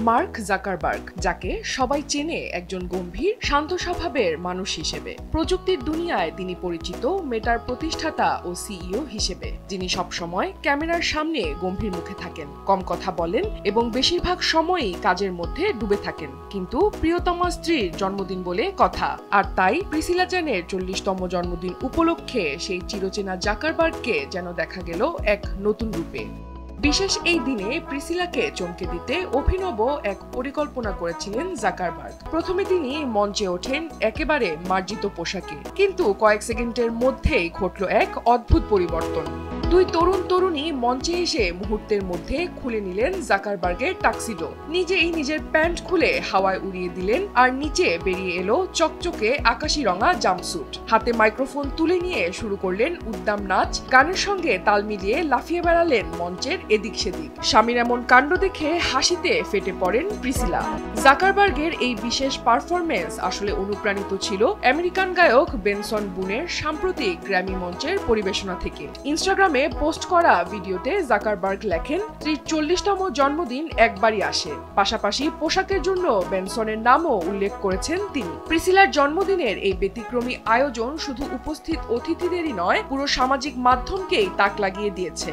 Mark Zuckerberg, যাকে সবাই চেনে একজন গম্ভীর শান্ত স্বভাবের মানুষ হিসেবে। প্রযুক্তির দুনিয়ায় তিনি পরিচিত মেটার প্রতিষ্ঠাতা ও সিইও হিসেবে, যিনি সবসময় ক্যামেরার সামনে গম্ভীর মুখে থাকেন, কম কথা বলেন এবং বেশিরভাগ সময়ই কাজের মধ্যে ডুবে থাকেন। কিন্তু প্রিয়তমা স্ত্রীর জন্মদিন বলে কথা, আর তাই প্রিসিলা চ্যানের 40তম জন্মদিন উপলক্ষে সেই চিরচেনা জাকারবার্গকে যেন দেখা গেল এক নতুন রূপে। বিশেষ এই দিনে প্রিসিলাকে চমকে দিতে অভিনব এক পরিকল্পনা করেছিলেন জাকারবার্গ। প্রথমে তিনি মঞ্চে ওঠেন একেবারে মার্জিত পোশাকে, কিন্তু কয়েক সেকেন্ডের মধ্যেই ঘটল এক অদ্ভুত পরিবর্তন। দুই তরুণী মঞ্চে এসে মুহূর্তের মধ্যে খুলে নিলেন জাকারবার্গের টাক্সিডো, নিজেই নিজের প্যান্ট খুলে হাওয়ায় উড়িয়ে দিলেন, আর নিচে বেরিয়ে এলো চকচকে আকাশি রঙা জাম্পস্যুট। হাতে মাইক্রোফোন তুলে নিয়ে শুরু করলেন উদ্দাম নাচ, গানের সঙ্গে তাল মিলিয়ে লাফিয়ে বেড়ালেন মঞ্চের এদিক সেদিক। স্বামীর এমন কাণ্ড দেখে হাসিতে ফেটে পড়েন প্রিসিলা। জাকারবার্গের এই বিশেষ পারফরমেন্স আসলে অনুপ্রাণিত ছিল আমেরিকান গায়ক বেনসন বুনের সাম্প্রতিক গ্র্যামি মঞ্চের পরিবেশনা থেকে। ইনস্টাগ্রামে পোস্ট করা ভিডিওতে জাকারবার্গ লেখেন, 40তম জন্মদিন একবারই আসে। পাশাপাশি পোশাকের জন্য বেনসনের নামও উল্লেখ করেছেন তিনি। প্রিসিলার জন্মদিনের এই ব্যতিক্রমী আয়োজন শুধু উপস্থিত অতিথিদেরই নয়, পুরো সামাজিক মাধ্যমকেই তাক লাগিয়ে দিয়েছে।